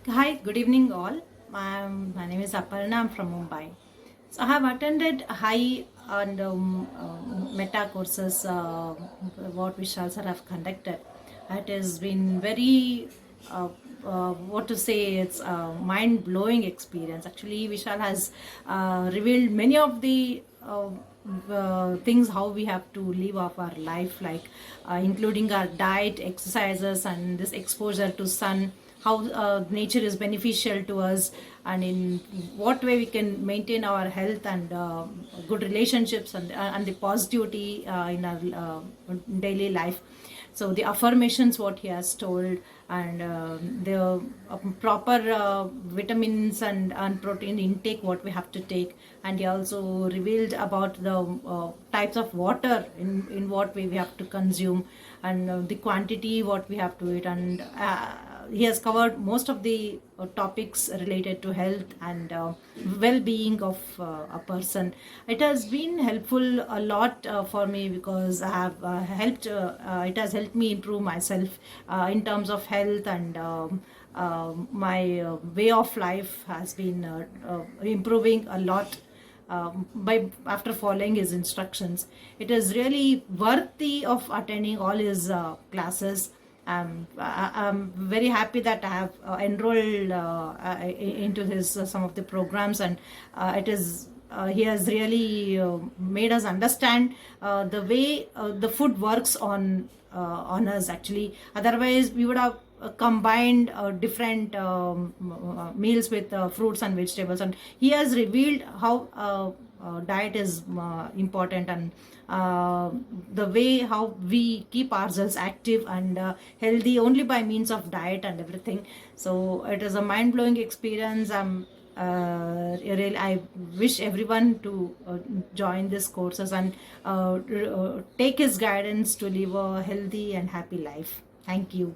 Hi, good evening, all. My name is Aparna. I'm from Mumbai. So I have attended high and meta courses what Vishal sir have conducted. It has been very what to say. It's a mind blowing experience. Actually, Vishal has revealed many of the things how we have to live off our life, like including our diet, exercises, and this exposure to sun, how nature is beneficial to us, and in what way we can maintain our health and good relationships and the positivity in our daily life. So the affirmations what he has told, and the proper vitamins and protein intake what we have to take. And he also revealed about the types of water in what way we have to consume, and the quantity what we have to eat. And he has covered most of the topics related to health and well-being of a person. It has been helpful a lot for me, because I have helped it has helped me improve myself in terms of health, and my way of life has been improving a lot by after following his instructions. It is really worthy of attending all his classes. I'm very happy that I have enrolled into his some of the programs, and it is he has really made us understand the way the food works on us. Actually, otherwise we would have combined different meals with fruits and vegetables, and he has revealed how diet is important, and the way how we keep ourselves active and healthy only by means of diet and everything. So it is a mind-blowing experience. I wish everyone to join these courses and take his guidance to live a healthy and happy life. Thank you.